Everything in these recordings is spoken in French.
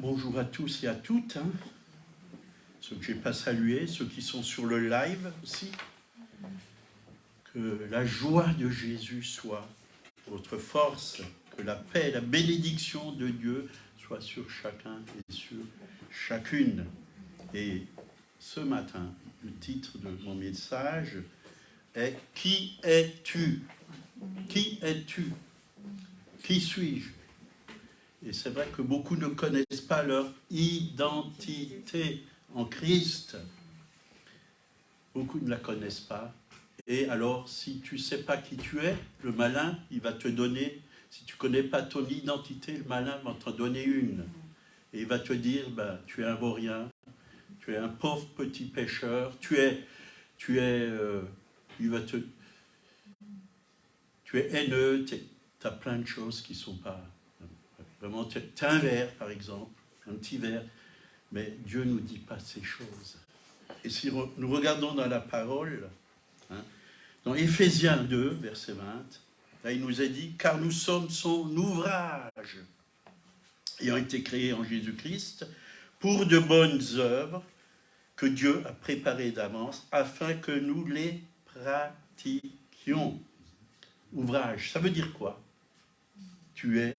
bonjour à tous et à toutes, hein. Ceux que je n'ai pas salués, ceux qui sont sur le live aussi. Que la joie de Jésus soit votre force, que la paix, la bénédiction de Dieu soit sur chacun et sur chacune. Et ce matin, le titre de mon message est « Qui es-tu » ? Qui es-tu ? Qui suis-je ? Et c'est vrai que beaucoup ne connaissent pas leur identité en Christ. Beaucoup ne la connaissent pas. Et alors, si tu ne sais pas qui tu es, le malin, il va te donner, si tu ne connais pas ton identité, le malin va t'en donner une. Et il va te dire, ben, tu es un vaurien, tu es un pauvre petit pêcheur, tu es haineux, tu as plein de choses qui ne sont pas... Vraiment, tu as un verre, par exemple, un petit verre, mais Dieu ne nous dit pas ces choses. Et si nous regardons dans la parole, hein, dans Éphésiens 2, verset 20, là il nous est dit « Car nous sommes son ouvrage, ayant été créés en Jésus-Christ, pour de bonnes œuvres que Dieu a préparées d'avance, afin que nous les pratiquions. » Ouvrage, ça veut dire quoi? Tu es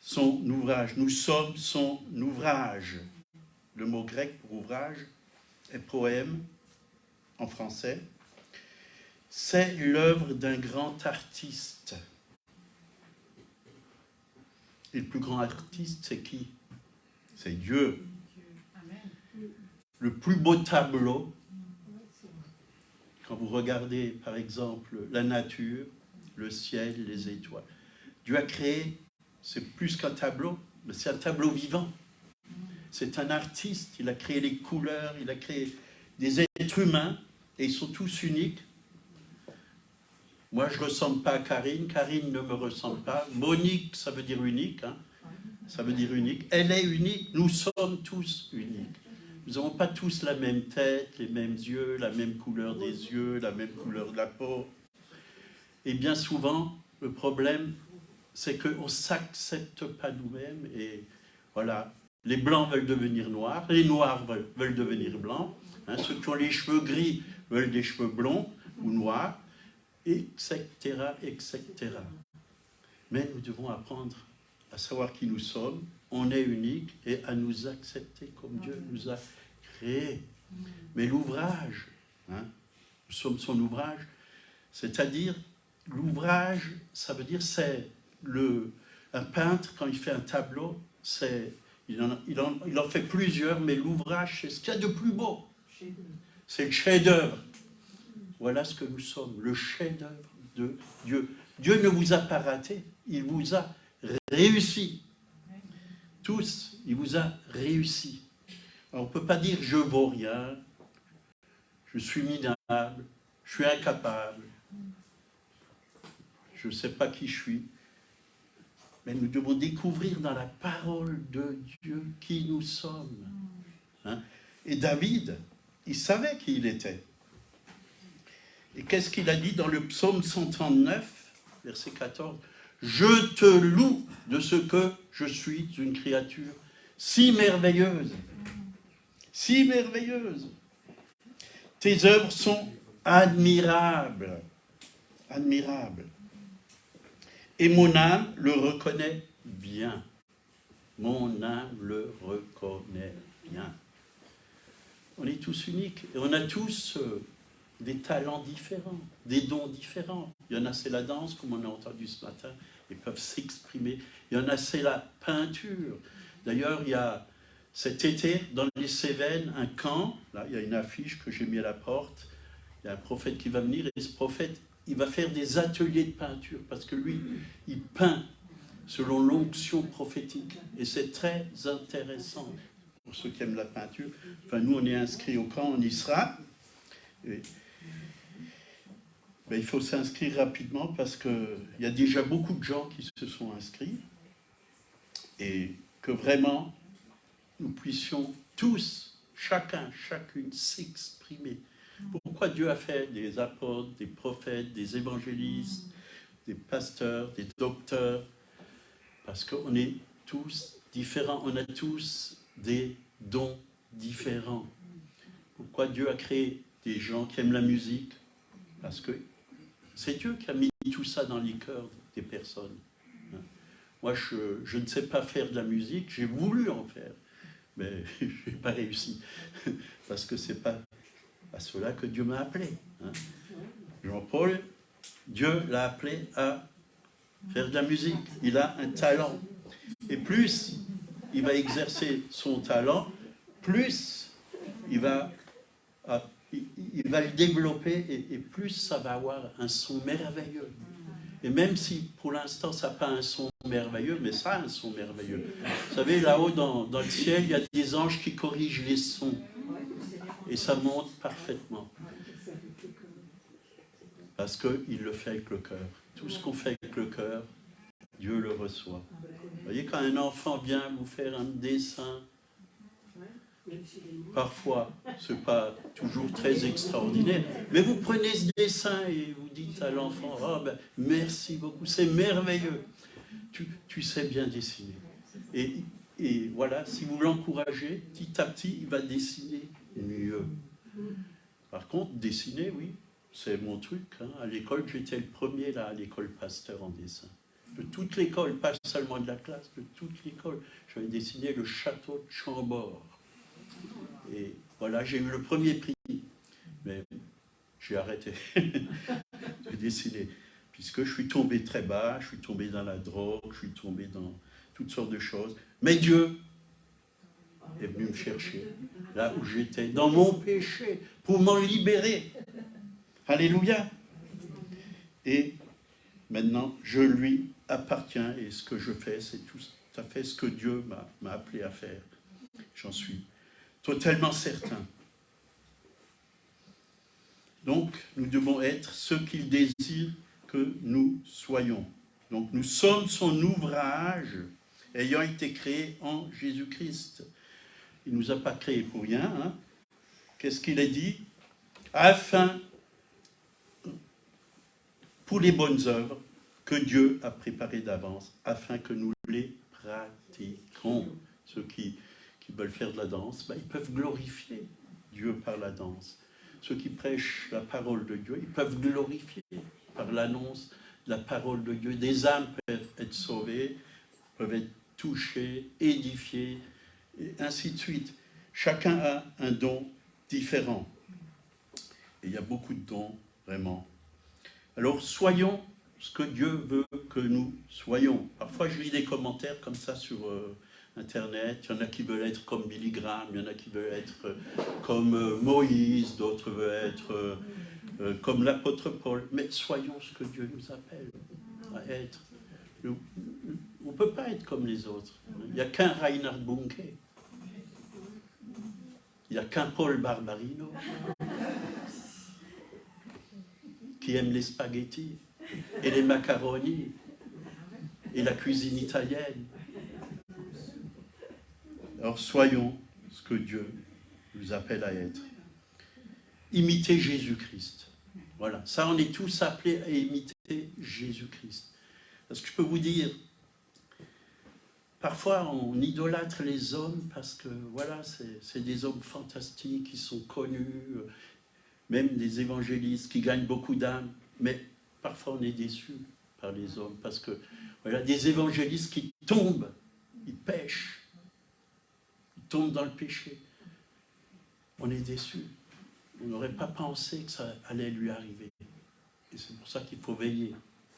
son ouvrage, nous sommes son ouvrage. Le mot grec pour ouvrage est poème en français. C'est l'œuvre d'un grand artiste. Et le plus grand artiste, c'est qui? C'est Dieu. Le plus beau tableau, quand vous regardez par exemple la nature, le ciel, les étoiles, Dieu a créé, c'est plus qu'un tableau, mais c'est un tableau vivant. C'est un artiste, il a créé les couleurs, il a créé des êtres humains, et ils sont tous uniques. Moi, je ne ressemble pas à Karine, Karine ne me ressemble pas. Monique, ça veut dire unique, hein. Ça veut dire unique. Elle est unique, nous sommes tous uniques. Nous n'avons pas tous la même tête, les mêmes yeux, la même couleur des yeux, la même couleur de la peau. Et bien souvent, le problème, c'est qu'on ne s'accepte pas nous-mêmes. Et voilà, les blancs veulent devenir noirs, les noirs veulent devenir blancs. Hein, ceux qui ont les cheveux gris veulent des cheveux blonds ou noirs, etc., etc. Mais nous devons apprendre à savoir qui nous sommes, on est unique, et à nous accepter comme Dieu nous a créés. Mais l'ouvrage, hein, nous sommes son ouvrage, c'est-à-dire, l'ouvrage, ça veut dire, c'est un peintre, quand il fait un tableau, il en fait plusieurs, mais l'ouvrage, c'est ce qu'il y a de plus beau. C'est le chef-d'œuvre. Voilà ce que nous sommes, le chef-d'œuvre de Dieu. Dieu ne vous a pas raté, il vous a réussi. Tous, il vous a réussi. Alors, on ne peut pas dire « je vaux rien »,« je suis minable »,« je suis incapable »,« je ne sais pas qui je suis ». Mais nous devons découvrir dans la parole de Dieu qui nous sommes. Hein? Et David, il savait qui il était. Et qu'est-ce qu'il a dit dans le psaume 139, verset 14 ? « Je te loue de ce que je suis une créature si merveilleuse. Si merveilleuse. Tes œuvres sont admirables. Admirables. Et mon âme le reconnaît bien. Mon âme le reconnaît bien. » On est tous uniques et on a tous des talents différents, des dons différents. Il y en a, c'est la danse, comme on a entendu ce matin, ils peuvent s'exprimer. Il y en a, c'est la peinture. D'ailleurs, il y a cet été, dans les Cévennes, un camp. Là, il y a une affiche que j'ai mis à la porte. Il y a un prophète qui va venir et ce prophète, il va faire des ateliers de peinture parce que lui, il peint selon l'onction prophétique. Et c'est très intéressant pour ceux qui aiment la peinture. Enfin, nous, on est inscrits au camp, on y sera. Et, ben, il faut s'inscrire rapidement parce qu'il y a déjà beaucoup de gens qui se sont inscrits. Et que vraiment, nous puissions tous, chacun, chacune, s'exprimer. Pourquoi Dieu a fait des apôtres, des prophètes, des évangélistes, des pasteurs, des docteurs? Parce qu'on est tous différents, on a tous des dons différents. Pourquoi Dieu a créé des gens qui aiment la musique? Parce que c'est Dieu qui a mis tout ça dans les cœurs des personnes. Moi, je ne sais pas faire de la musique, j'ai voulu en faire, mais je n'ai pas réussi, parce que ce n'est pas à cela que Dieu m'a appelé. Jean-Paul, Dieu l'a appelé à faire de la musique, il a un talent. Et plus il va exercer son talent, plus il va le développer et plus ça va avoir un son merveilleux. Et même si pour l'instant ça n'a pas un son merveilleux, mais ça a un son merveilleux. Vous savez, là-haut dans le ciel, il y a des anges qui corrigent les sons. Et ça monte parfaitement. Parce qu'il le fait avec le cœur. Tout ce qu'on fait avec le cœur, Dieu le reçoit. Vous voyez, quand un enfant vient vous faire un dessin, parfois, ce n'est pas toujours très extraordinaire, mais vous prenez ce dessin et vous dites à l'enfant, oh, ben, merci beaucoup, c'est merveilleux, tu sais bien dessiner. Et voilà, si vous l'encouragez, petit à petit, il va dessiner mieux. Par contre, dessiner, oui, c'est mon truc. À l'école, j'étais le premier là, à l'école Pasteur en dessin. De toute l'école, pas seulement de la classe, de toute l'école. J'avais dessiné le château de Chambord. Et voilà, j'ai eu le premier prix. Mais j'ai arrêté de dessiner. Puisque je suis tombé très bas, je suis tombé dans la drogue, je suis tombé dans toutes sortes de choses. Mais Dieu est venu me chercher, là où j'étais, dans mon péché, pour m'en libérer. Alléluia. Et maintenant, je lui appartiens, et ce que je fais, c'est tout à fait ce que Dieu m'a appelé à faire. J'en suis totalement certain. Donc, nous devons être ce qu'il désire que nous soyons. Donc, nous sommes son ouvrage, ayant été créé en Jésus-Christ. Il ne nous a pas créés pour rien. Hein. Qu'est-ce qu'il a dit? Afin, pour les bonnes œuvres que Dieu a préparées d'avance, afin que nous les pratiquons. Ceux qui veulent faire de la danse, ben, ils peuvent glorifier Dieu par la danse. Ceux qui prêchent la parole de Dieu, ils peuvent glorifier par l'annonce de la parole de Dieu. Des âmes peuvent être sauvées, peuvent être touchées, édifiées, et ainsi de suite. Chacun a un don différent. Et il y a beaucoup de dons, vraiment. Alors, soyons ce que Dieu veut que nous soyons. Parfois, je lis des commentaires comme ça sur Internet. Il y en a qui veulent être comme Billy Graham, il y en a qui veulent être comme Moïse, d'autres veulent être comme l'apôtre Paul. Mais soyons ce que Dieu nous appelle à être. On ne peut pas être comme les autres. Il n'y a qu'un Reinhard Bunke. Il n'y a qu'un Paul Barbarino qui aime les spaghettis et les macaronis et la cuisine italienne. Alors soyons ce que Dieu nous appelle à être. Imiter Jésus-Christ. Voilà, ça on est tous appelés à imiter Jésus-Christ. Parce que je peux vous dire, parfois on idolâtre les hommes parce que voilà, c'est des hommes fantastiques qui sont connus, même des évangélistes qui gagnent beaucoup d'âmes, mais parfois on est déçus par les hommes parce que voilà, des évangélistes qui tombent, ils pêchent, ils tombent dans le péché. On est déçus. On n'aurait pas pensé que ça allait lui arriver. Et c'est pour ça qu'il faut veiller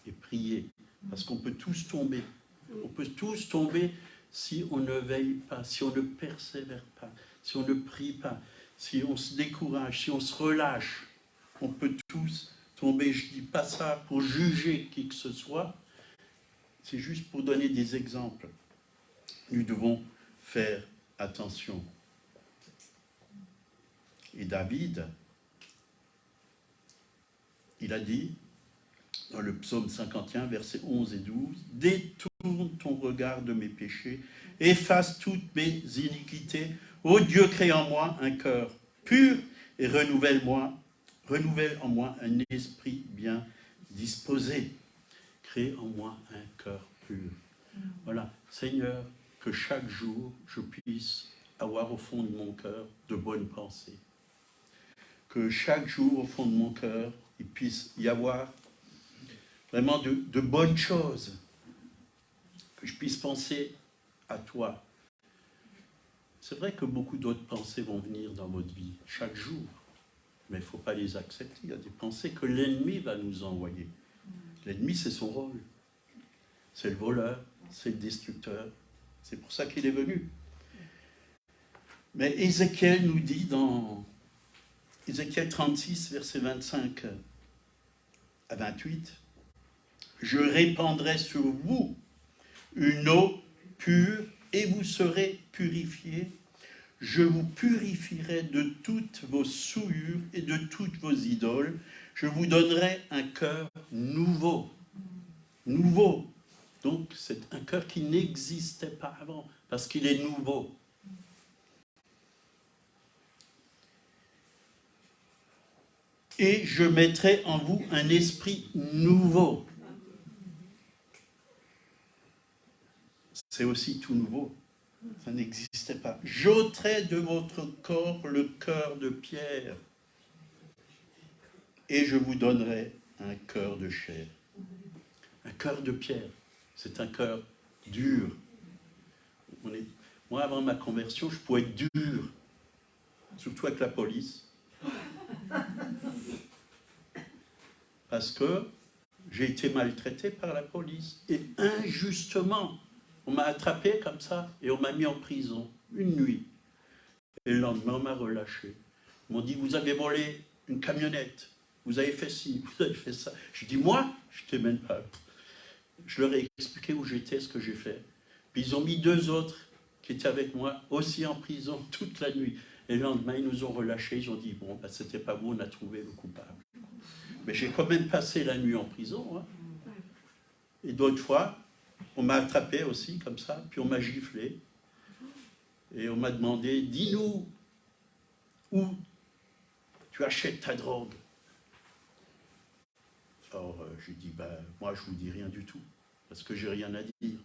et prier, parce qu'on peut tous tomber. On peut tous tomber si on ne veille pas, si on ne persévère pas, si on ne prie pas, si on se décourage, si on se relâche. On peut tous tomber. Je ne dis pas ça pour juger qui que ce soit, c'est juste pour donner des exemples. Nous devons faire attention. Et David, il a dit, dans le psaume 51, versets 11 et 12, « Détourne ton regard de mes péchés, efface toutes mes iniquités. Ô Dieu, crée en moi un cœur pur et renouvelle en moi un esprit bien disposé. » Crée en moi un cœur pur. Voilà, Seigneur, que chaque jour, je puisse avoir au fond de mon cœur de bonnes pensées. Que chaque jour, au fond de mon cœur, il puisse y avoir vraiment de bonnes choses. Que je puisse penser à toi. C'est vrai que beaucoup d'autres pensées vont venir dans votre vie, chaque jour. Mais il ne faut pas les accepter. Il y a des pensées que l'ennemi va nous envoyer. L'ennemi, c'est son rôle. C'est le voleur, c'est le destructeur. C'est pour ça qu'il est venu. Mais Ézéchiel nous dit dans Ézéchiel 36, versets 25 à 28, « Je répandrai sur vous une eau pure et vous serez purifiés. Je vous purifierai de toutes vos souillures et de toutes vos idoles. Je vous donnerai un cœur nouveau. » Nouveau. Donc, c'est un cœur qui n'existait pas avant, parce qu'il est nouveau. Et je mettrai en vous un esprit nouveau. C'est aussi tout nouveau. Ça n'existait pas. J'ôterai de votre corps le cœur de pierre et je vous donnerai un cœur de chair. Un cœur de pierre, c'est un cœur dur. Moi, avant ma conversion, je pouvais être dur, surtout avec la police. Parce que j'ai été maltraité par la police. Et injustement, on m'a attrapé comme ça et on m'a mis en prison une nuit. Et le lendemain, on m'a relâché. Ils m'ont dit, vous avez volé une camionnette, vous avez fait ci, vous avez fait ça. Je dis, moi, je ne t'ai même pas. Je leur ai expliqué où j'étais, ce que j'ai fait. Puis ils ont mis 2 autres qui étaient avec moi, aussi en prison, toute la nuit. Et le lendemain, ils nous ont relâchés. Ils ont dit, bon, ben, c'était pas vous, on a trouvé le coupable. Mais j'ai quand même passé la nuit en prison. Hein. Et d'autres fois, on m'a attrapé aussi, comme ça, puis on m'a giflé. Et on m'a demandé, dis-nous où tu achètes ta drogue. Alors, j'ai dit, ben, moi, je ne vous dis rien du tout, parce que j'ai rien à dire.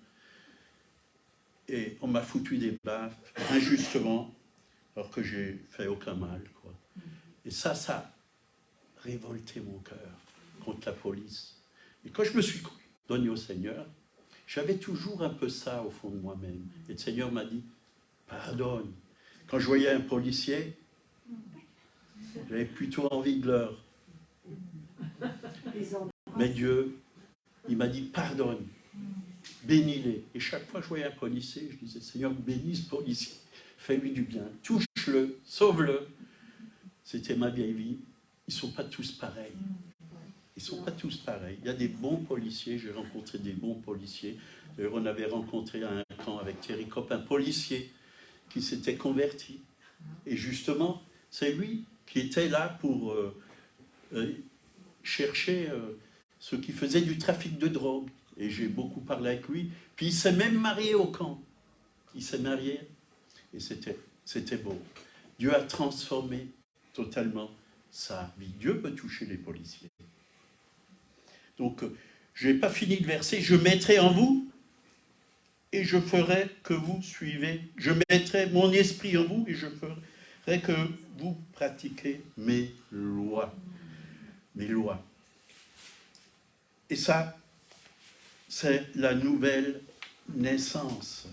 Et on m'a foutu des baffes, injustement, alors que j'ai fait aucun mal, quoi. Et ça a révolté mon cœur contre la police. Et quand je me suis donné au Seigneur, j'avais toujours un peu ça au fond de moi-même. Et le Seigneur m'a dit, pardonne. Quand je voyais un policier, j'avais plutôt envie de leur... Mais Dieu, il m'a dit, pardonne, bénis-les. Et chaque fois que je voyais un policier, je disais, Seigneur, bénis ce policier, fais-lui du bien, touche-le, sauve-le. C'était ma vieille vie. Ils ne sont pas tous pareils. Ils ne sont pas tous pareils. Il y a des bons policiers, j'ai rencontré des bons policiers. D'ailleurs, on avait rencontré à un camp avec Thierry Kopp un policier qui s'était converti. Et justement, c'est lui qui était là pour chercher ceux qui faisaient du trafic de drogue. Et j'ai beaucoup parlé avec lui. Puis il s'est même marié au camp. Il s'est marié et c'était beau. Dieu a transformé totalement sa vie. Dieu peut toucher les policiers. Donc, je n'ai pas fini le verset. Je mettrai en vous et je ferai que vous suivez. Je mettrai mon esprit en vous et je ferai que vous pratiquez mes lois. Mes lois. Et ça, c'est la nouvelle naissance.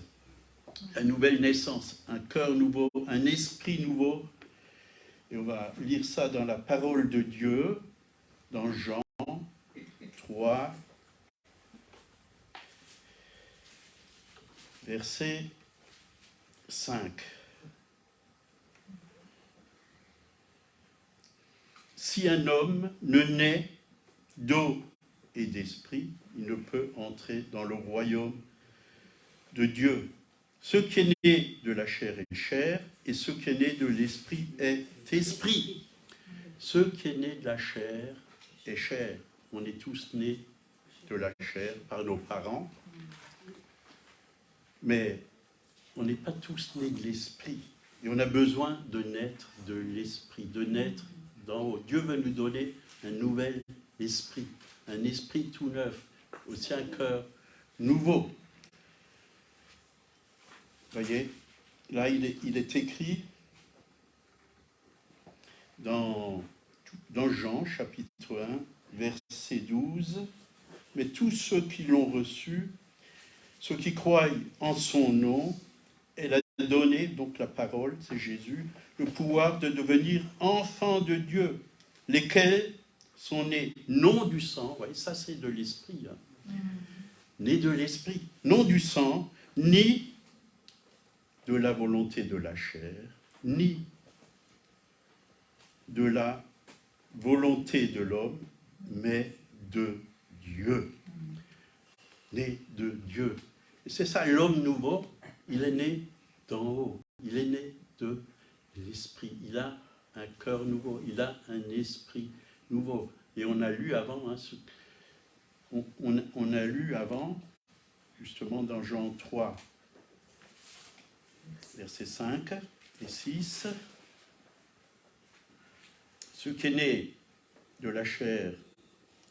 La nouvelle naissance. Un cœur nouveau, un esprit nouveau. Et on va lire ça dans la parole de Dieu, dans Jean 3, verset 5. Si un homme ne naît d'eau et d'esprit, il ne peut entrer dans le royaume de Dieu. Ce qui est né de la chair est chair, et ce qui est né de l'esprit est esprit. Ce qui est né de la chair est chair. On est tous nés de la chair par nos parents, mais on n'est pas tous nés de l'esprit. Et on a besoin de naître de l'esprit, de naître d'en haut. Dieu veut nous donner un nouvel esprit, un esprit tout neuf, aussi un cœur nouveau. voyez, là il est écrit dans Jean, chapitre 1, verset 12, « Mais tous ceux qui l'ont reçu, ceux qui croient en son nom, elle a donné, donc la parole, c'est Jésus, le pouvoir de devenir enfants de Dieu, lesquels sont nés non du sang, vous voyez, ça c'est de l'esprit, hein, nés de l'esprit, non du sang, ni de la volonté de la chair, ni de la volonté de l'homme, mais de Dieu. Né de Dieu. Et c'est ça, l'homme nouveau, il est né d'en haut, il est né de l'esprit, il a un cœur nouveau, il a un esprit nouveau. Et on a lu avant, hein, on a lu avant, justement dans Jean 3, versets 5 et 6, ce qui est né de la chair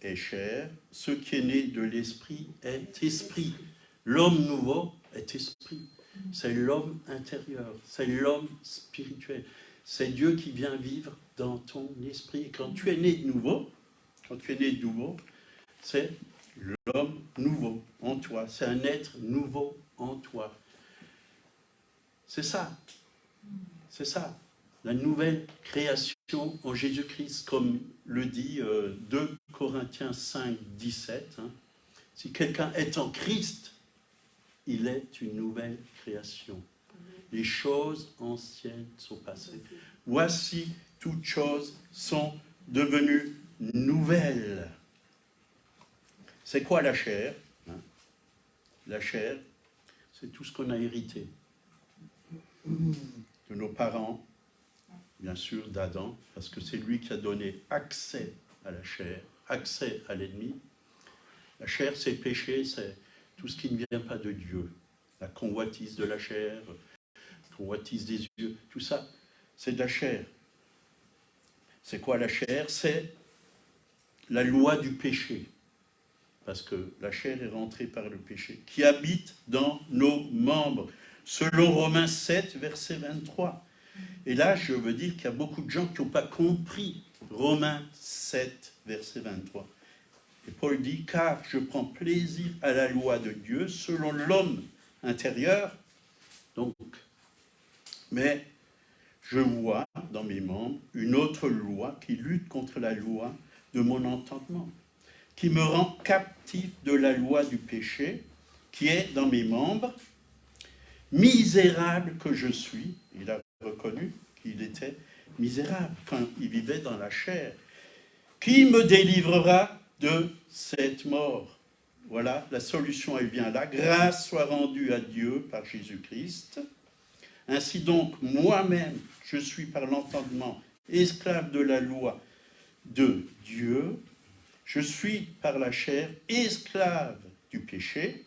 est chair, ce qui est né de l'esprit est esprit. L'homme nouveau est esprit. C'est l'homme intérieur, c'est l'homme spirituel. C'est Dieu qui vient vivre dans ton esprit. Et quand tu es né de nouveau, c'est l'homme nouveau en toi. C'est un être nouveau en toi. C'est ça. C'est ça. La nouvelle création en Jésus-Christ, comme le dit 2 Corinthiens 5, 17. Hein. Si quelqu'un est en Christ, il est une nouvelle création. Les choses anciennes sont passées. Voici, toutes choses sont devenues nouvelles. C'est quoi la chair, hein? La chair, c'est tout ce qu'on a hérité de nos parents, bien sûr d'Adam, parce que c'est lui qui a donné accès à la chair, accès à l'ennemi. La chair, c'est péché, c'est tout ce qui ne vient pas de Dieu. La convoitise de la chair, la convoitise des yeux, tout ça, c'est de la chair. C'est quoi la chair? C'est la loi du péché. Parce que la chair est rentrée par le péché, qui habite dans nos membres, selon Romains 7, verset 23. Et là, je veux dire qu'il y a beaucoup de gens qui n'ont pas compris Romains 7, verset 23. Et Paul dit, car je prends plaisir à la loi de Dieu selon l'homme intérieur. Donc, mais je vois dans mes membres une autre loi qui lutte contre la loi de mon entendement, qui me rend captif de la loi du péché, qui est dans mes membres. Misérable que je suis, il a reconnu qu'il était misérable quand il vivait dans la chair. Qui me délivrera de cette mort? Voilà, la solution, elle vient là. Grâce soit rendue à Dieu par Jésus-Christ. Ainsi donc, moi-même, je suis par l'entendement esclave de la loi de Dieu. Je suis par la chair esclave du péché.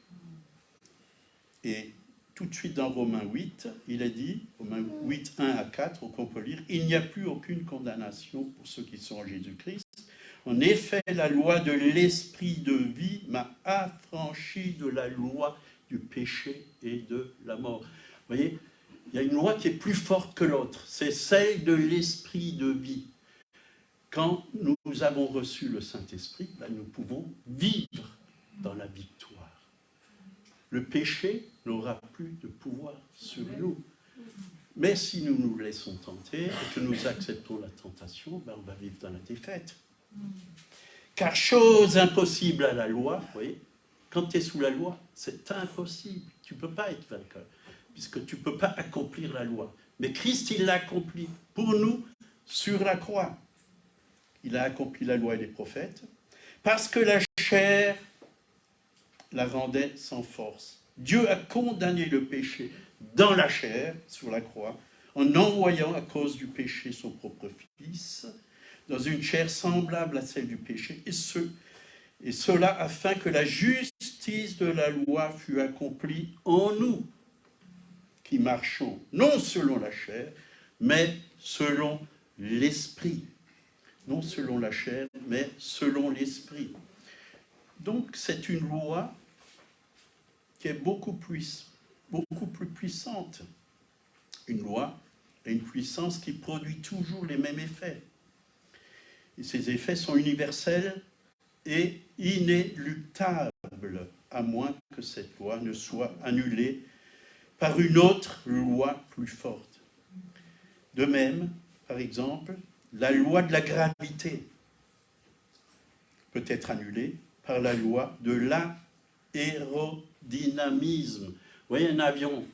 Et tout de suite dans Romains 8, il est dit, Romains 8, 1 à 4, qu'on peut lire, « Il n'y a plus aucune condamnation pour ceux qui sont en Jésus-Christ. En effet, la loi de l'esprit de vie m'a affranchi de la loi du péché et de la mort. » Vous voyez, il y a une loi qui est plus forte que l'autre. C'est celle de l'esprit de vie. Quand nous avons reçu le Saint-Esprit, ben nous pouvons vivre dans la victoire. Le péché n'aura plus de pouvoir sur nous. Mais si nous nous laissons tenter et que nous acceptons la tentation, ben on va vivre dans la défaite. Car chose impossible à la loi, vous voyez, quand tu es sous la loi, c'est impossible. Tu ne peux pas être vainqueur, puisque tu ne peux pas accomplir la loi. Mais Christ, il l'a accompli pour nous sur la croix. Il a accompli la loi et les prophètes, parce que la chair la rendait sans force. Dieu a condamné le péché dans la chair, sur la croix, en envoyant à cause du péché son propre Fils, dans une chair semblable à celle du péché, et cela afin que la justice de la loi fût accomplie en nous, qui marchons non selon la chair, mais selon l'esprit. Non selon la chair, mais selon l'esprit. Donc c'est une loi qui est beaucoup plus beaucoup plus puissante. Une loi a une puissance qui produit toujours les mêmes effets. Et ces effets sont universels et inéluctables, à moins que cette loi ne soit annulée par une autre loi plus forte. De même, par exemple, la loi de la gravité peut être annulée par la loi de l'aérodynamisme. Vous voyez un avion,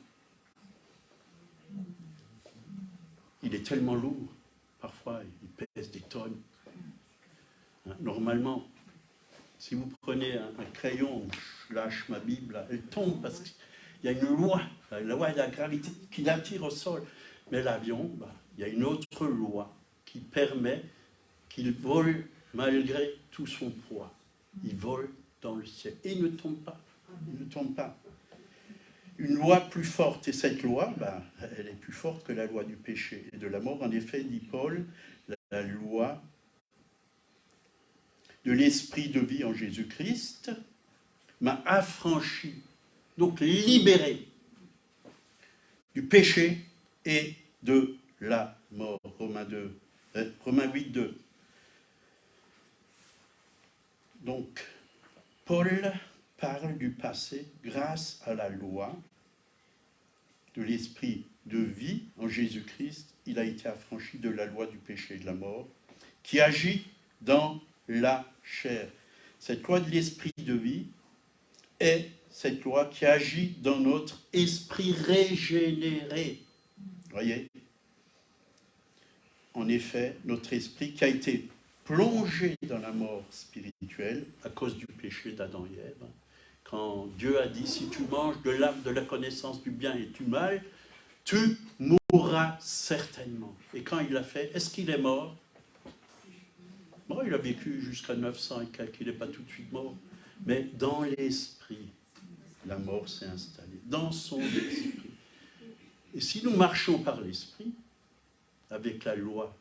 il est tellement lourd, parfois il pèse des tonnes. Normalement, si vous prenez un crayon, je lâche ma Bible, elle tombe parce qu'il y a une loi, la loi de la gravité qui l'attire au sol. Mais l'avion, il y a une autre loi qui permet qu'il vole malgré tout son poids. Il vole dans le ciel et il ne tombe pas. Il ne tombe pas. Une loi plus forte, et cette loi, elle est plus forte que la loi du péché et de la mort. En effet, dit Paul, la loi de l'esprit de vie en Jésus-Christ m'a affranchi, donc libéré du péché et de la mort. Romains 8, 2. Donc, Paul parle du passé grâce à la loi de l'esprit de vie en Jésus-Christ. Il a été affranchi de la loi du péché et de la mort qui agit dans la chair. Cette loi de l'esprit de vie est cette loi qui agit dans notre esprit régénéré. Voyez ? En effet, notre esprit qui a été plongé dans la mort spirituelle à cause du péché d'Adam et Ève. Quand Dieu a dit, si tu manges de l'arbre de la connaissance du bien et du mal, tu mourras certainement. Et quand il l'a fait, est-ce qu'il est mort? Bon, il a vécu jusqu'à 900 et quelques, il n'est pas tout de suite mort. Mais dans l'esprit, la mort s'est installée. Dans son esprit. Et si nous marchons par l'esprit, avec la loi,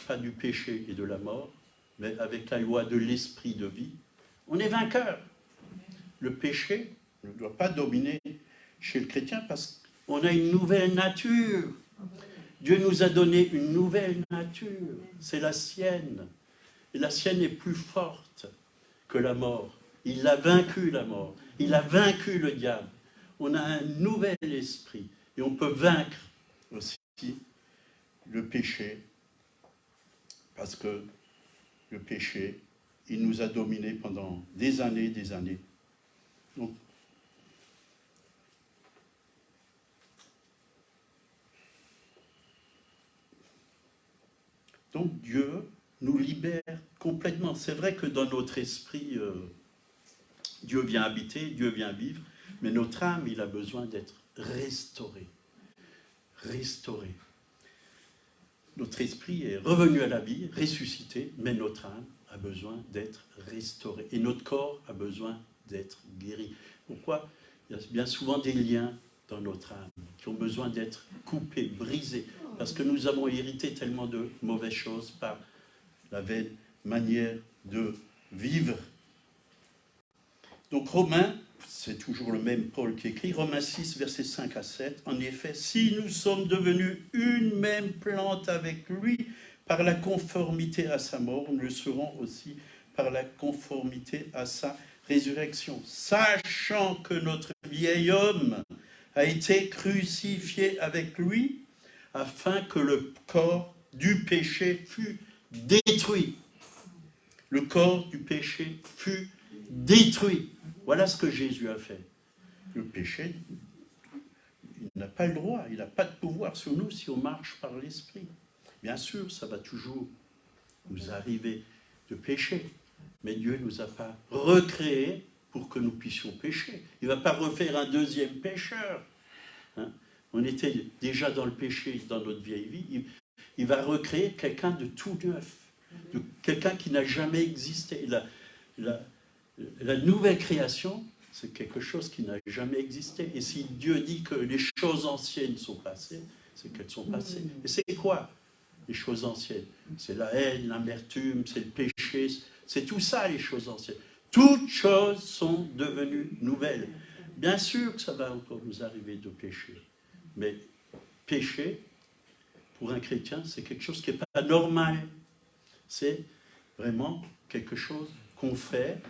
pas du péché et de la mort, mais avec la loi de l'esprit de vie, on est vainqueur. Le péché ne doit pas dominer chez le chrétien parce qu'on a une nouvelle nature. Dieu nous a donné une nouvelle nature, c'est la sienne. Et la sienne est plus forte que la mort. Il a vaincu la mort, il a vaincu le diable. On a un nouvel esprit et on peut vaincre aussi le péché parce que le péché, il nous a dominés pendant des années, des années. Donc Dieu nous libère complètement. C'est vrai que dans notre esprit, Dieu vient habiter, Dieu vient vivre, mais notre âme, il a besoin d'être restauré. Restauré. Notre esprit est revenu à la vie, ressuscité, mais notre âme a besoin d'être restaurée. Et notre corps a besoin d'être guéri. Pourquoi? Il y a bien souvent des liens dans notre âme qui ont besoin d'être coupés, brisés, parce que nous avons hérité tellement de mauvaises choses par la vaine manière de vivre. Donc Romains, c'est toujours le même Paul qui écrit, Romains 6, versets 5 à 7, en effet, si nous sommes devenus une même plante avec lui, par la conformité à sa mort, nous le serons aussi par la conformité à sa résurrection, sachant que notre vieil homme a été crucifié avec lui, afin que le corps du péché fût détruit. Le corps du péché fut détruit. Voilà ce que Jésus a fait. Le péché, il n'a pas le droit, il n'a pas de pouvoir sur nous si on marche par l'esprit. Bien sûr, ça va toujours nous arriver de pécher, mais Dieu ne nous a pas recréés pour que nous puissions pécher. Il ne va pas refaire un deuxième pécheur. Hein? On était déjà dans le péché, dans notre vieille vie. Il va recréer quelqu'un de tout neuf, de quelqu'un qui n'a jamais existé. La nouvelle création, c'est quelque chose qui n'a jamais existé. Et si Dieu dit que les choses anciennes sont passées, c'est qu'elles sont passées. Et c'est quoi les choses anciennes? C'est la haine, l'amertume, c'est le péché, c'est tout ça les choses anciennes. Toutes choses sont devenues nouvelles. Bien sûr que ça va encore nous arriver de pécher. Mais pécher, pour un chrétien, c'est quelque chose qui n'est pas normal. C'est vraiment quelque chose qu'on fait.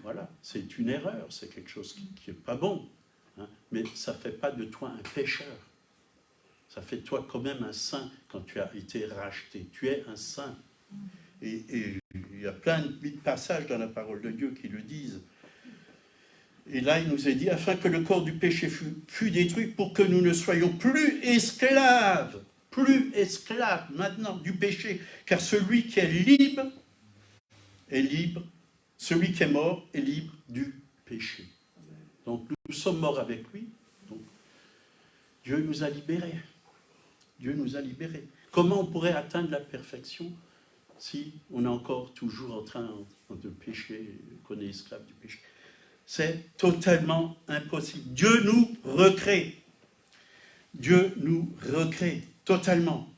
Voilà, c'est une erreur, c'est quelque chose qui n'est pas bon. Hein, mais ça ne fait pas de toi un pécheur. Ça fait de toi quand même un saint quand tu as été racheté. Tu es un saint. Et il y a plein de passages dans la parole de Dieu qui le disent. Et là, il nous est dit, afin que le corps du péché fût détruit, pour que nous ne soyons plus esclaves maintenant du péché. Car celui qui est libre, celui qui est mort est libre du péché. Donc nous sommes morts avec lui. Donc, Dieu nous a libérés. Dieu nous a libérés. Comment on pourrait atteindre la perfection si on est encore toujours en train de pécher, qu'on est esclave du péché? C'est totalement impossible. Dieu nous recrée. Dieu nous recrée totalement.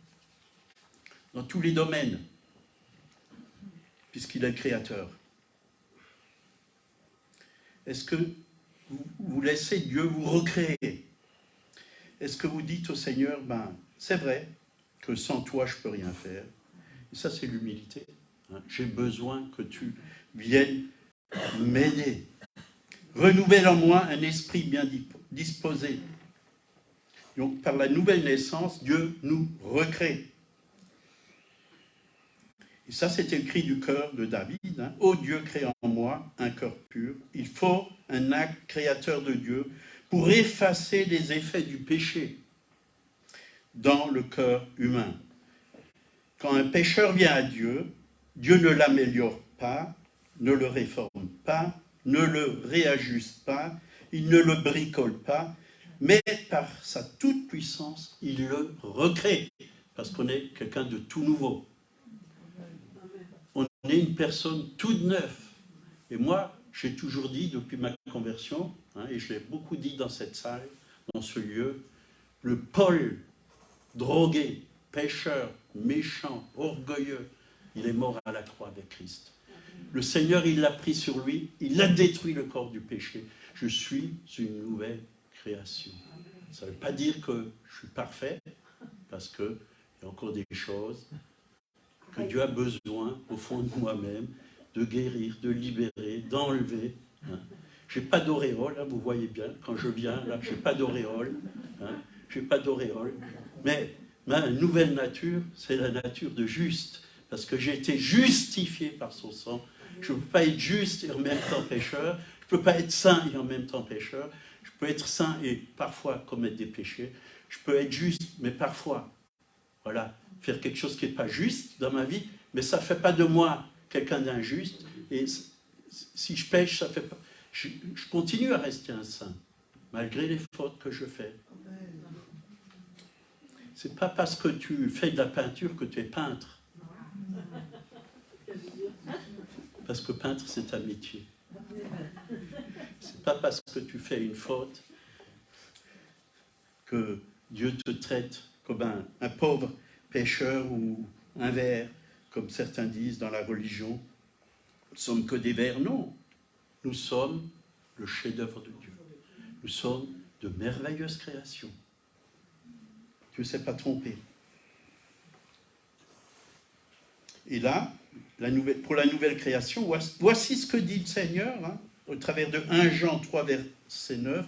Dans tous les domaines. Puisqu'il est le créateur. Est-ce que vous laissez Dieu vous recréer? Est-ce que vous dites au Seigneur, c'est vrai que sans toi, je ne peux rien faire. Et ça, c'est l'humilité. Hein. J'ai besoin que tu viennes m'aider. Renouvelle en moi un esprit bien disposé. Donc, par la nouvelle naissance, Dieu nous recrée. Et ça, c'était le cri du cœur de David. Hein. Ô Dieu, crée en moi un cœur pur. Il faut un acte créateur de Dieu pour effacer les effets du péché dans le cœur humain. Quand un pécheur vient à Dieu, Dieu ne l'améliore pas, ne le réforme pas, ne le réajuste pas, il ne le bricole pas, mais par sa toute-puissance, il le recrée, parce qu'on est quelqu'un de tout nouveau. On est une personne toute neuve. Et moi, j'ai toujours dit depuis ma conversion, et je l'ai beaucoup dit dans cette salle, dans ce lieu, le Paul, drogué, pécheur, méchant, orgueilleux, il est mort à la croix avec Christ. Le Seigneur, il l'a pris sur lui, il a détruit le corps du péché. Je suis une nouvelle création. Ça ne veut pas dire que je suis parfait, parce qu'il y a encore des choses que Dieu a besoin, au fond de moi-même, de guérir, de libérer, d'enlever. Hein. Je n'ai pas d'auréole, hein, vous voyez bien, quand je viens, là, je n'ai pas d'auréole. Hein, je n'ai pas d'auréole. Mais ma nouvelle nature, c'est la nature de juste, parce que j'ai été justifié par son sang. Je ne peux pas être juste et en même temps pécheur. Je ne peux pas être saint et en même temps pécheur. Je peux être saint et parfois commettre des péchés. Je peux être juste, mais parfois, voilà, faire quelque chose qui n'est pas juste dans ma vie, mais ça ne fait pas de moi quelqu'un d'injuste. Et si je pêche, ça fait pas... je continue à rester un saint, malgré les fautes que je fais. C'est pas parce que tu fais de la peinture que tu es peintre. Parce que peintre, c'est un métier. C'est pas parce que tu fais une faute que Dieu te traite comme un pauvre pécheur ou un ver, comme certains disent dans la religion. Nous ne sommes que des vers, non. Nous sommes le chef-d'œuvre de Dieu. Nous sommes de merveilleuses créations. Dieu ne s'est pas trompé. Et là, pour la nouvelle création, voici ce que dit le Seigneur, au travers de 1 Jean 3, verset 9.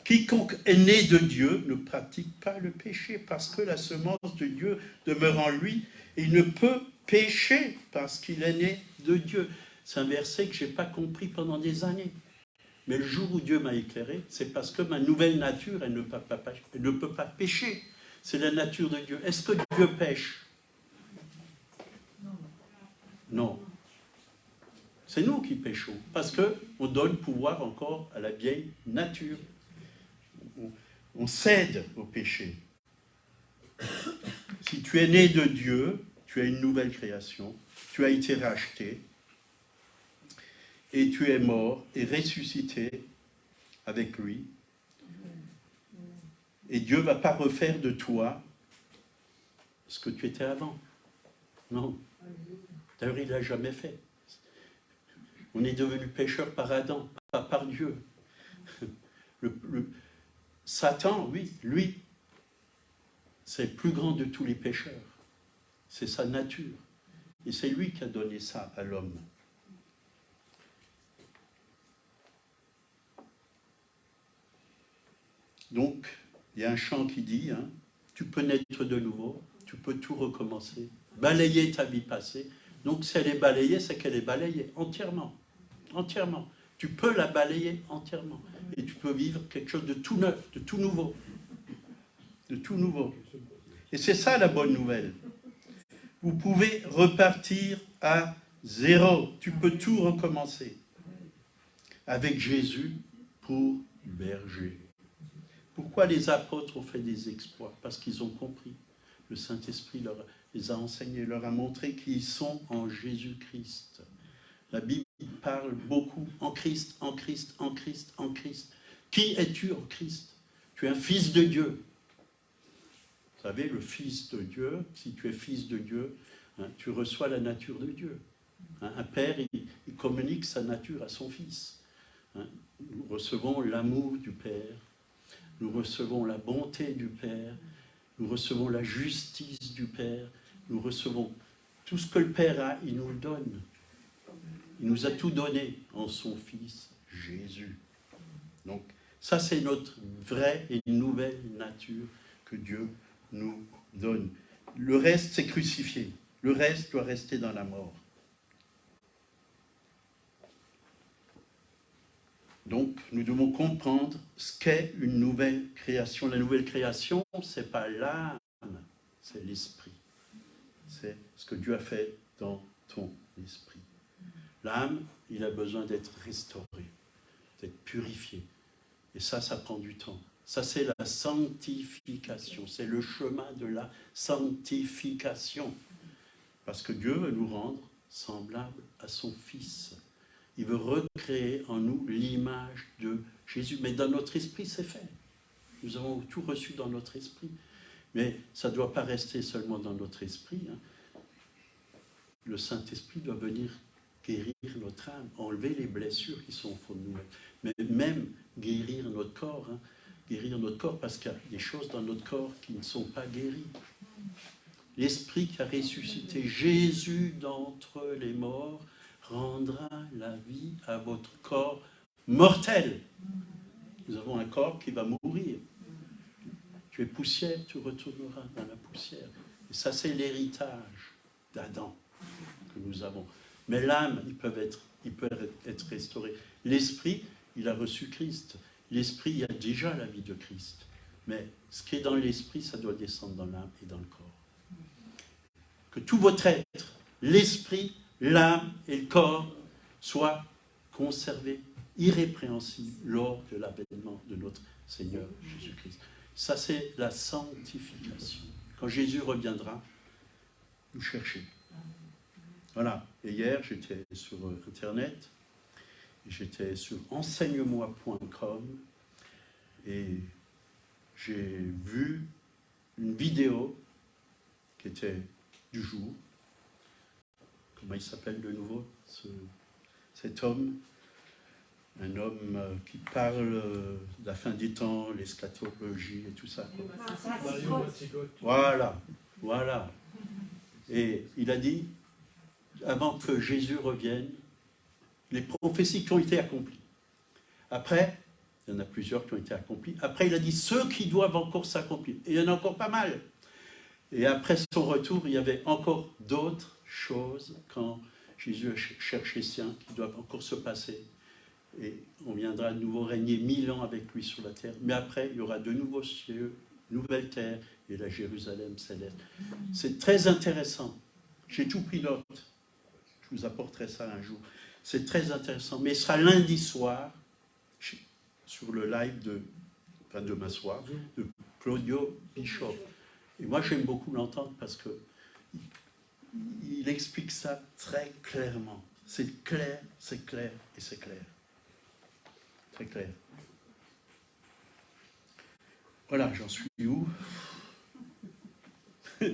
Quiconque est né de Dieu ne pratique pas le péché, parce que la semence de Dieu demeure en lui, et il ne peut pécher parce qu'il est né de Dieu. C'est un verset que je n'ai pas compris pendant des années. Mais le jour où Dieu m'a éclairé, c'est parce que ma nouvelle nature, elle ne peut pas pécher. C'est la nature de Dieu. Est-ce que Dieu pêche? Non. C'est nous qui péchons, parce qu'on donne pouvoir encore à la vieille nature. On cède au péché. Si tu es né de Dieu, tu es une nouvelle création, tu as été racheté, et tu es mort et ressuscité avec lui. Et Dieu ne va pas refaire de toi ce que tu étais avant. Non. D'ailleurs, il ne l'a jamais fait. On est devenu pécheurs par Adam, pas par Dieu. Satan, oui, lui, c'est le plus grand de tous les pécheurs. C'est sa nature. Et c'est lui qui a donné ça à l'homme. Donc, il y a un chant qui dit, hein, tu peux naître de nouveau, tu peux tout recommencer, balayer ta vie passée. Donc, si elle est balayée, c'est qu'elle est balayée entièrement. Entièrement. Tu peux la balayer entièrement. Et tu peux vivre quelque chose de tout neuf, de tout nouveau. De tout nouveau. Et c'est ça la bonne nouvelle. Vous pouvez repartir à zéro. Tu peux tout recommencer. Avec Jésus pour berger. Pourquoi les apôtres ont fait des exploits? Parce qu'ils ont compris. Le Saint-Esprit les a enseignés, leur a montré qu'ils sont en Jésus-Christ. La Bible parle beaucoup en Christ, en Christ, en Christ, en Christ. Qui es-tu en Christ? Tu es un fils de Dieu. Vous savez, le fils de Dieu, si tu es fils de Dieu, hein, tu reçois la nature de Dieu. Hein, un père, il communique sa nature à son fils. Hein, nous recevons l'amour du Père, nous recevons la bonté du Père, nous recevons la justice du Père, nous recevons tout ce que le Père a, il nous le donne. Il nous a tout donné en son Fils Jésus. Donc, ça c'est notre vraie et nouvelle nature que Dieu nous donne. Le reste, c'est crucifié. Le reste doit rester dans la mort. Donc, nous devons comprendre ce qu'est une nouvelle création. La nouvelle création, ce n'est pas l'âme, c'est l'esprit. C'est ce que Dieu a fait dans ton esprit. L'âme, il a besoin d'être restauré, d'être purifié. Et ça prend du temps. Ça, c'est la sanctification. C'est le chemin de la sanctification. Parce que Dieu veut nous rendre semblables à son Fils. Il veut recréer en nous l'image de Jésus. Mais dans notre esprit, c'est fait. Nous avons tout reçu dans notre esprit. Mais ça ne doit pas rester seulement dans notre esprit. Hein. Le Saint-Esprit doit venir guérir notre âme, enlever les blessures qui sont au fond de nous-mêmes. Mais même guérir notre corps. Hein. Guérir notre corps parce qu'il y a des choses dans notre corps qui ne sont pas guéries. L'Esprit qui a ressuscité Jésus d'entre les morts rendra la vie à votre corps mortel. Nous avons un corps qui va mourir. Tu es poussière, tu retourneras dans la poussière. Et ça, c'est l'héritage d'Adam que nous avons. Mais l'âme, il peut être restauré. L'esprit, il a reçu Christ. L'esprit, il y a déjà la vie de Christ. Mais ce qui est dans l'esprit, ça doit descendre dans l'âme et dans le corps. Que tout votre être, l'esprit, l'âme et le corps soient conservés, irrépréhensibles lors de l'avènement de notre Seigneur Jésus-Christ. Ça, c'est la sanctification. Quand Jésus reviendra, nous chercher. Voilà. Et hier, j'étais sur Internet, j'étais sur enseigne-moi.com et j'ai vu une vidéo qui était du jour. Comment il s'appelle de nouveau, cet homme? Un homme qui parle de la fin des temps, l'eschatologie et tout ça. Voilà. Et il a dit, avant que Jésus revienne, les prophéties qui ont été accomplies. Après, il y en a plusieurs qui ont été accomplies. Après, il a dit ceux qui doivent encore s'accomplir. Et il y en a encore pas mal. Et après son retour, il y avait encore d'autres choses quand Jésus a cherché siens qui doivent encore se passer. Et on viendra de nouveau régner 1000 ans avec lui sur la terre. Mais après, il y aura de nouveaux cieux, nouvelle terre et la Jérusalem céleste. C'est très intéressant. J'ai tout pris note. Je vous apporterai ça un jour. C'est très intéressant. Mais ce sera lundi soir, sur le live de demain soir, de Claudio Bischoff. Et moi, j'aime beaucoup l'entendre parce que il explique ça très clairement. C'est clair et c'est clair. Très clair. Voilà, j'en suis où? Oui,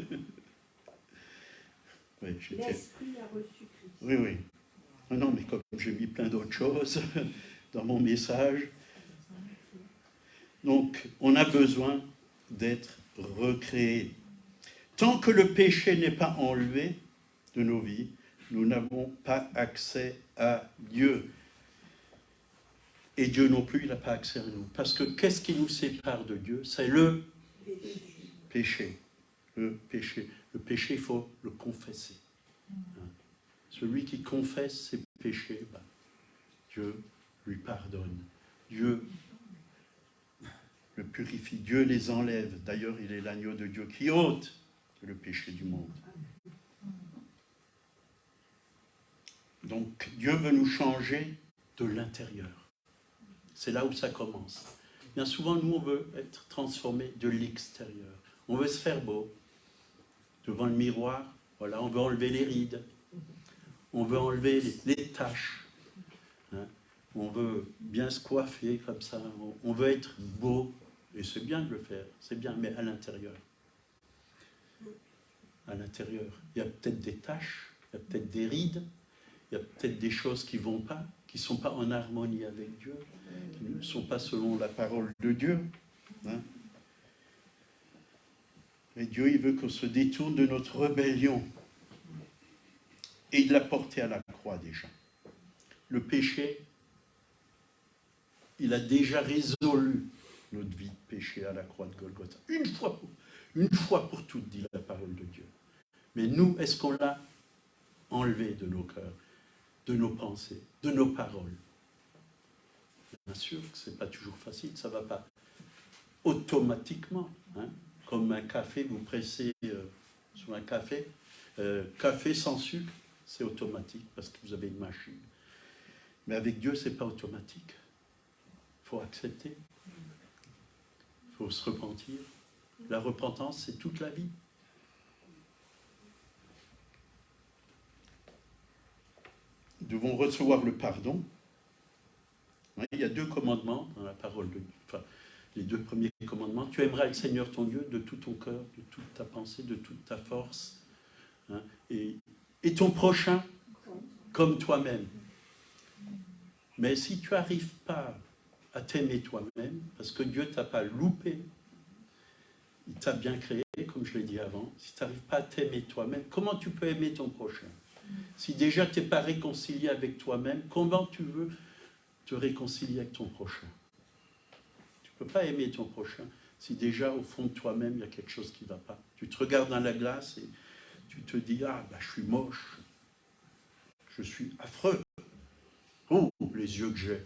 l'esprit a reçu Christ. Oui. Non, mais comme j'ai mis plein d'autres choses dans mon message, Donc, on a besoin d'être recréé. Tant que le péché n'est pas enlevé de nos vies, nous n'avons pas accès à Dieu. Et Dieu non plus, il n'a pas accès à nous. Parce que qu'est-ce qui nous sépare de Dieu? C'est le péché. Le péché. Le péché, il faut le confesser. Celui qui confesse ses péchés, Dieu lui pardonne. Dieu le purifie. Dieu les enlève. D'ailleurs, il est l'agneau de Dieu qui ôte le péché du monde. Donc, Dieu veut nous changer de l'intérieur. C'est là où ça commence. Bien souvent, nous, on veut être transformés de l'extérieur. On veut se faire beau. Devant le miroir, voilà, on veut enlever les rides. On veut enlever les taches. Hein? On veut bien se coiffer comme ça. On veut être beau. Et c'est bien de le faire. C'est bien, mais à l'intérieur. À l'intérieur, il y a peut-être des taches, il y a peut-être des rides, il y a peut-être des choses qui ne vont pas, qui ne sont pas en harmonie avec Dieu, qui ne sont pas selon la parole de Dieu. Hein? Mais Dieu, il veut qu'on se détourne de notre rébellion. Et il l'a porté à la croix déjà. Le péché, il a déjà résolu notre vie de péché à la croix de Golgotha. Une fois pour toutes, dit la parole de Dieu. Mais nous, est-ce qu'on l'a enlevé de nos cœurs, de nos pensées, de nos paroles? Bien sûr que ce n'est pas toujours facile, ça ne va pas automatiquement. Hein? Comme un café, vous pressez sur un café, café sans sucre, c'est automatique parce que vous avez une machine. Mais avec Dieu, ce n'est pas automatique. Il faut accepter. Il faut se repentir. La repentance, c'est toute la vie. Nous devons recevoir le pardon. Il y a 2 commandements dans la parole de Dieu. Enfin, les 2 premiers commandements. Tu aimeras le Seigneur ton Dieu de tout ton cœur, de toute ta pensée, de toute ta force. Hein, et ton prochain comme toi-même. Mais si tu n'arrives pas à t'aimer toi-même, parce que Dieu ne t'a pas loupé, il t'a bien créé, comme je l'ai dit avant. Si tu n'arrives pas à t'aimer toi-même, comment tu peux aimer ton prochain? Si déjà tu n'es pas réconcilié avec toi-même, comment tu veux te réconcilier avec ton prochain? Tu ne peux pas aimer ton prochain si déjà au fond de toi-même il y a quelque chose qui ne va pas. Tu te regardes dans la glace et tu te dis « Ah, je suis moche, je suis affreux. Oh, les yeux que j'ai.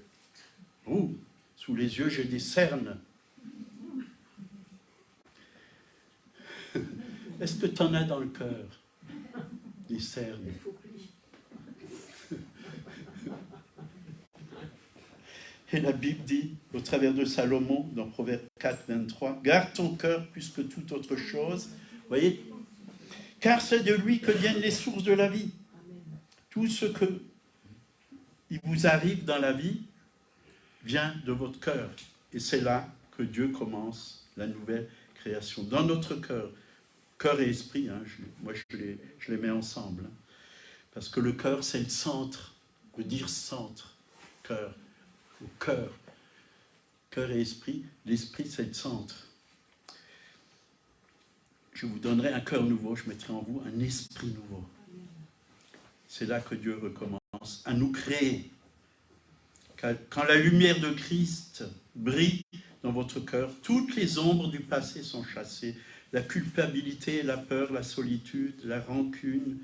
Oh, sous les yeux j'ai des cernes. » Est-ce que tu en as dans le cœur des cernes? Et la Bible dit, au travers de Salomon, dans Proverbe 4, 23, « Garde ton cœur plus que toute autre chose. » Vous voyez? Car c'est de lui que viennent les sources de la vie. Tout ce qui vous arrive dans la vie vient de votre cœur. Et c'est là que Dieu commence la nouvelle création. Dans notre cœur, cœur et esprit, hein, moi je les mets ensemble. Hein, parce que le cœur, c'est le centre. Le dire centre, cœur. Au cœur. Cœur et esprit. L'esprit, c'est le centre. Je vous donnerai un cœur nouveau, je mettrai en vous un esprit nouveau. C'est là que Dieu recommence à nous créer. Quand la lumière de Christ brille dans votre cœur, toutes les ombres du passé sont chassées. La culpabilité, la peur, la solitude, la rancune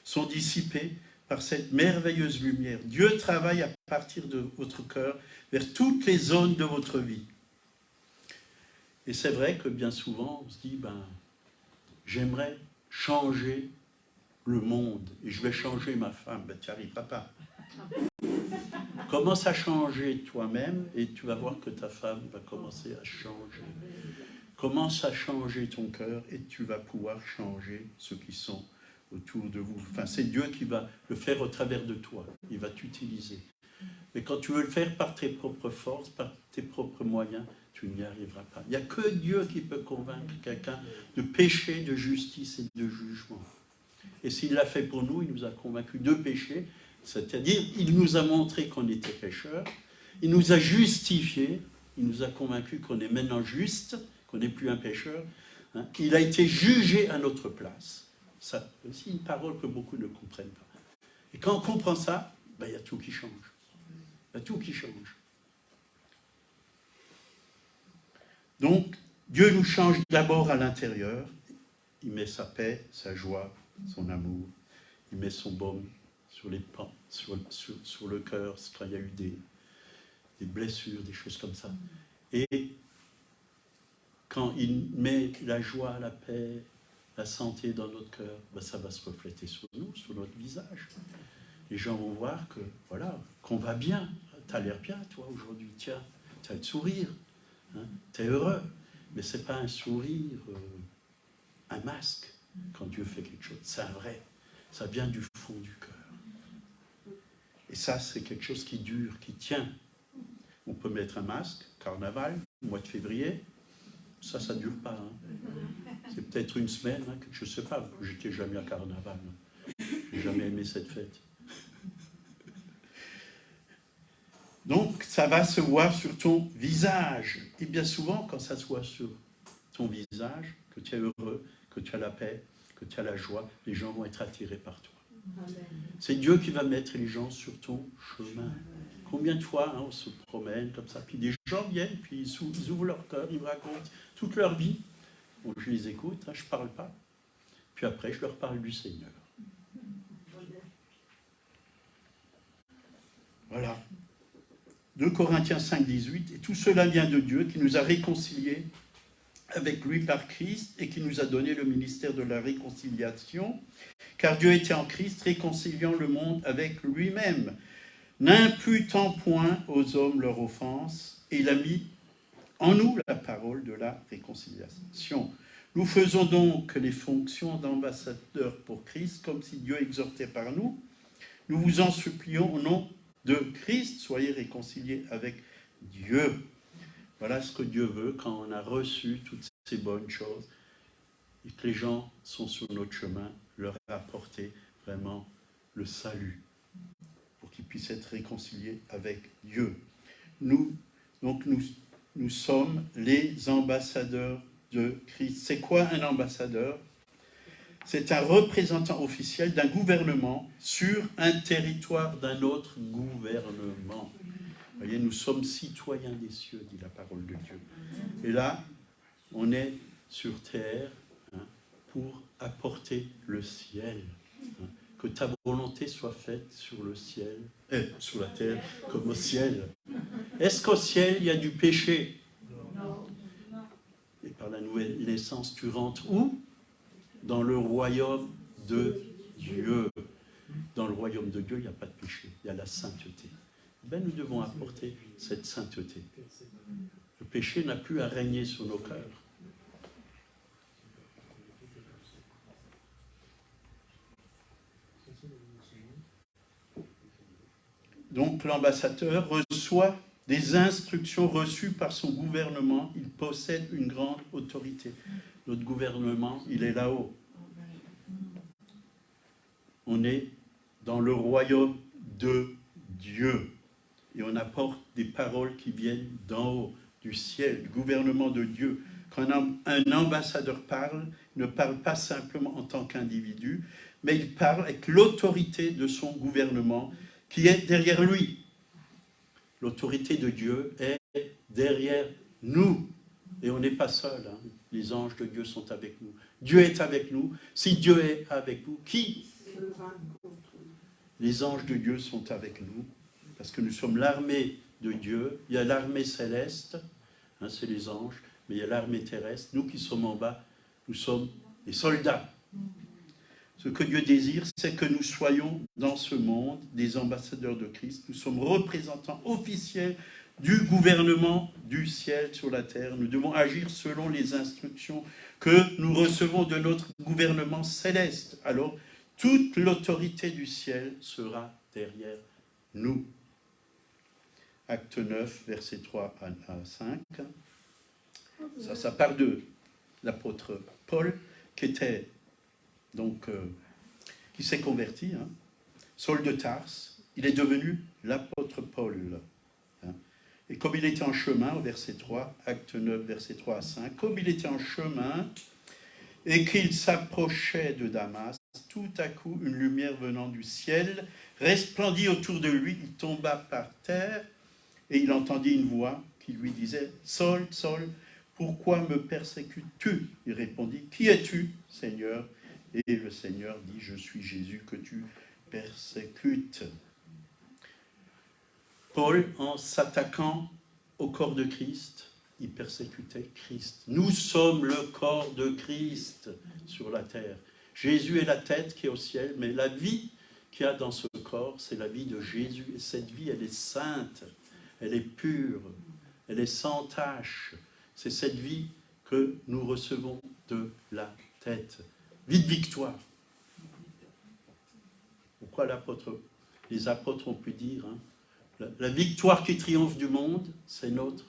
sont dissipées par cette merveilleuse lumière. Dieu travaille à partir de votre cœur vers toutes les zones de votre vie. Et c'est vrai que bien souvent, on se dit, j'aimerais changer le monde et je vais changer ma femme. Tu n'y arriveras pas. Commence à changer toi-même et tu vas voir que ta femme va commencer à changer. Commence à changer ton cœur et tu vas pouvoir changer ceux qui sont autour de vous. Enfin, c'est Dieu qui va le faire au travers de toi. Il va t'utiliser. Mais quand tu veux le faire par tes propres forces, par tes propres moyens, tu n'y arriveras pas. Il n'y a que Dieu qui peut convaincre quelqu'un de péché, de justice et de jugement. Et s'il l'a fait pour nous, il nous a convaincus de péché, c'est-à-dire il nous a montré qu'on était pécheurs, il nous a justifiés, il nous a convaincus qu'on est maintenant juste, qu'on n'est plus un pécheur. Hein. Il a été jugé à notre place. Ça, c'est aussi une parole que beaucoup ne comprennent pas. Et quand on comprend ça, ben, il y a tout qui change. Il y a tout qui change. Donc, Dieu nous change d'abord à l'intérieur. Il met sa paix, sa joie, son amour. Il met son baume sur les pans, sur le cœur, quand il y a eu des blessures, des choses comme ça. Et quand il met la joie, la paix, la santé dans notre cœur, ben ça va se refléter sur nous, sur notre visage. Les gens vont voir que, voilà, qu'on va bien. Tu as l'air bien, toi, aujourd'hui. Tiens, tu as le sourire. Hein, tu es heureux. Mais ce n'est pas un sourire, un masque, quand Dieu fait quelque chose. C'est un vrai. Ça vient du fond du cœur. Et ça, c'est quelque chose qui dure, qui tient. On peut mettre un masque, carnaval, mois de février. Ça ne dure pas. Hein. C'est peut-être une semaine, hein, je ne sais pas. Je n'étais jamais à carnaval. Je n'ai jamais aimé cette fête. Donc, ça va se voir sur ton visage. Et bien souvent, quand ça se voit sur ton visage, que tu es heureux, que tu as la paix, que tu as la joie, les gens vont être attirés par toi. C'est Dieu qui va mettre les gens sur ton chemin. Combien de fois hein, on se promène comme ça, puis des gens viennent, puis ils ouvrent leur cœur, ils me racontent toute leur vie. Bon, je les écoute, hein, je ne parle pas. Puis après, je leur parle du Seigneur. Voilà. 2 Corinthiens 5, 18, et tout cela vient de Dieu qui nous a réconciliés avec lui par Christ et qui nous a donné le ministère de la réconciliation, car Dieu était en Christ réconciliant le monde avec lui-même, n'imputant point aux hommes leur offense, et il a mis en nous la parole de la réconciliation. Nous faisons donc les fonctions d'ambassadeurs pour Christ, comme si Dieu exhortait par nous. Nous vous en supplions au nom de Christ, soyez réconciliés avec Dieu. Voilà ce que Dieu veut quand on a reçu toutes ces bonnes choses et que les gens sont sur notre chemin, leur apporter vraiment le salut pour qu'ils puissent être réconciliés avec Dieu. Nous sommes les ambassadeurs de Christ. C'est quoi un ambassadeur? C'est un représentant officiel d'un gouvernement sur un territoire d'un autre gouvernement. Vous voyez, nous sommes citoyens des cieux, dit la parole de Dieu. Et là, on est sur terre hein, pour apporter le ciel. Hein, que ta volonté soit faite sur le ciel, sur la terre comme au ciel. Est-ce qu'au ciel, il y a du péché? Non. Et par la nouvelle naissance, tu rentres où? Dans le royaume de Dieu. Dans le royaume de Dieu, il n'y a pas de péché, il y a la sainteté. Ben, nous devons apporter cette sainteté. Le péché n'a plus à régner sur nos cœurs. Donc l'ambassadeur reçoit des instructions reçues par son gouvernement. Il possède une grande autorité. Notre gouvernement, il est là-haut. On est dans le royaume de Dieu. Et on apporte des paroles qui viennent d'en haut, du ciel, du gouvernement de Dieu. Quand un ambassadeur parle, il ne parle pas simplement en tant qu'individu, mais il parle avec l'autorité de son gouvernement qui est derrière lui. L'autorité de Dieu est derrière nous. Et on n'est pas seul. Hein. Les anges de Dieu sont avec nous. Dieu est avec nous. Si Dieu est avec nous, qui? Les anges de Dieu sont avec nous. Parce que nous sommes l'armée de Dieu. Il y a l'armée céleste, hein, c'est les anges, mais il y a l'armée terrestre. Nous qui sommes en bas, nous sommes les soldats. Ce que Dieu désire, c'est que nous soyons dans ce monde des ambassadeurs de Christ. Nous sommes représentants officiels du gouvernement du ciel sur la terre. Nous devons agir selon les instructions que nous recevons de notre gouvernement céleste. Alors, toute l'autorité du ciel sera derrière nous. Acte 9, versets 3 à 5. Ça part de l'apôtre Paul, qui s'est converti, hein. Saul de Tarse, il est devenu l'apôtre Paul. Hein. Et comme il était en chemin, au verset 3, acte 9, verset 3 à 5, comme il était en chemin et qu'il s'approchait de Damas, tout à coup, une lumière venant du ciel resplendit autour de lui, il tomba par terre et il entendit une voix qui lui disait « Saul, Saul, pourquoi me persécutes-tu » Il répondit « Qui es-tu, Seigneur ?» Et le Seigneur dit « Je suis Jésus que tu persécutes. » Paul, en s'attaquant au corps de Christ, il persécutait Christ. Nous sommes le corps de Christ sur la terre. Jésus est la tête qui est au ciel, mais la vie qu'il y a dans ce corps, c'est la vie de Jésus. Et cette vie, elle est sainte, elle est pure, elle est sans tache. C'est cette vie que nous recevons de la tête. Vie de victoire. Pourquoi les apôtres ont pu dire, la victoire qui triomphe du monde, c'est notre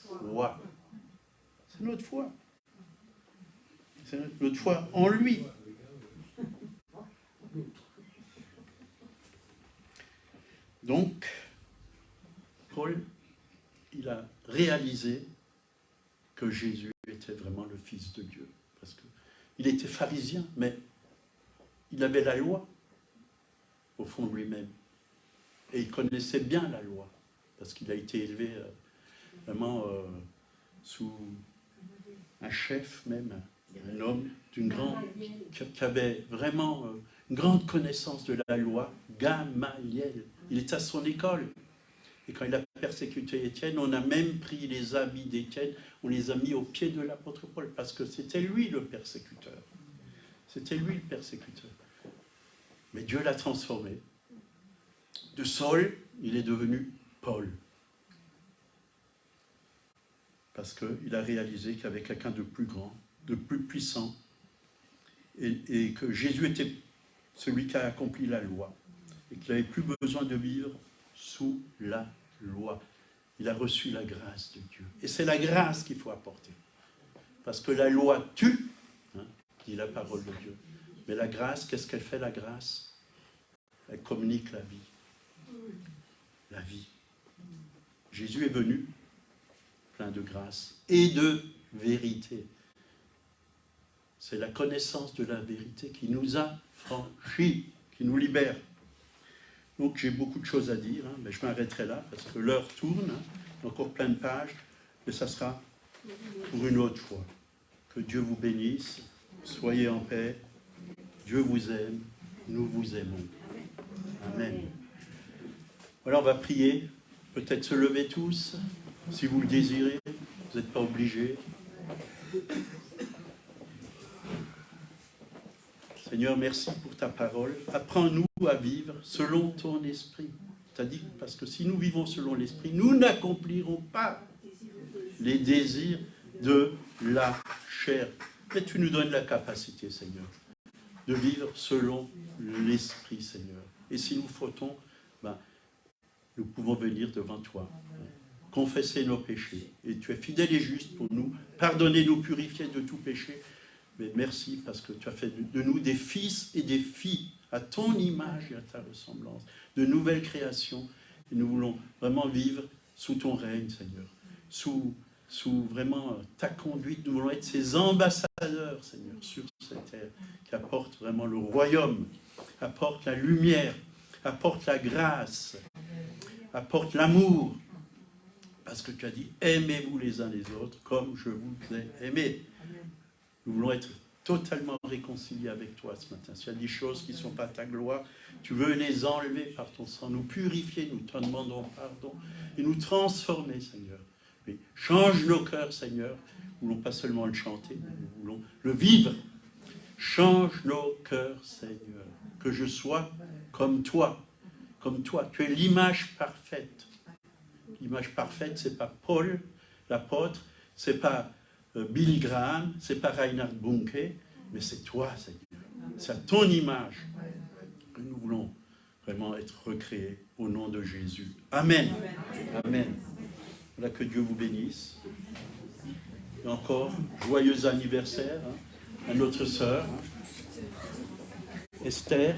foi. C'est notre foi. C'est notre foi en lui. Donc, Paul, il a réalisé que Jésus était vraiment le Fils de Dieu. Parce qu'il était pharisien, mais il avait la loi au fond de lui-même. Et il connaissait bien la loi, parce qu'il a été élevé vraiment sous un chef même, un homme qui avait vraiment une grande connaissance de la loi, Gamaliel. Il était à son école. Et quand il a persécuté Étienne, on a même pris les habits d'Étienne, on les a mis aux pieds de l'apôtre Paul, parce que c'était lui le persécuteur. C'était lui le persécuteur. Mais Dieu l'a transformé. De Saul, il est devenu Paul. Parce qu'il a réalisé qu'il y avait quelqu'un de plus grand, de plus puissant, et que Jésus était celui qui a accompli la loi, et qu'il n'avait plus besoin de vivre sous la loi. Il a reçu la grâce de Dieu. Et c'est la grâce qu'il faut apporter. Parce que la loi tue, dit la parole de Dieu. Mais la grâce, qu'est-ce qu'elle fait, la grâce? Elle communique la vie. La vie. Jésus est venu plein de grâce et de vérité. C'est la connaissance de la vérité qui nous a franchis, qui nous libère. Donc j'ai beaucoup de choses à dire, mais je m'arrêterai là parce que l'heure tourne, encore plein de pages, mais ça sera pour une autre fois. Que Dieu vous bénisse, soyez en paix, Dieu vous aime, nous vous aimons. Amen. Voilà, on va prier, peut-être se lever tous, si vous le désirez, vous n'êtes pas obligés. Seigneur, merci pour ta parole. Apprends-nous à vivre selon ton esprit. Tu as dit, parce que si nous vivons selon l'esprit, nous n'accomplirons pas les désirs de la chair. Mais tu nous donnes la capacité, Seigneur, de vivre selon l'esprit, Seigneur. Et si nous fautons, nous pouvons venir devant toi, confesser nos péchés. Et tu es fidèle et juste pour nous pardonner, nous purifier de tout péché. Mais merci parce que tu as fait de nous des fils et des filles à ton image et à ta ressemblance, de nouvelles créations. Et nous voulons vraiment vivre sous ton règne, Seigneur, sous vraiment ta conduite. Nous voulons être ces ambassadeurs, Seigneur, sur cette terre, qui apportent vraiment le royaume, apportent la lumière, apportent la grâce, apportent l'amour. Parce que tu as dit, aimez-vous les uns les autres comme je vous ai aimés. Nous voulons être totalement réconciliés avec toi ce matin. S'il y a des choses qui ne sont pas ta gloire, tu veux les enlever par ton sang, nous purifier, nous te demandons pardon et nous transformer, Seigneur. Mais change nos cœurs, Seigneur. Nous ne voulons pas seulement le chanter, mais nous voulons le vivre. Change nos cœurs, Seigneur. Que je sois comme toi. Comme toi. Tu es l'image parfaite. L'image parfaite, ce n'est pas Paul, l'apôtre, ce n'est pas Billy Graham, ce n'est pas Reinhard Bonnke, mais c'est toi, Seigneur. C'est à ton image que nous voulons vraiment être recréés au nom de Jésus. Amen. Amen. Voilà, que Dieu vous bénisse. Et encore, joyeux anniversaire à notre sœur, Esther.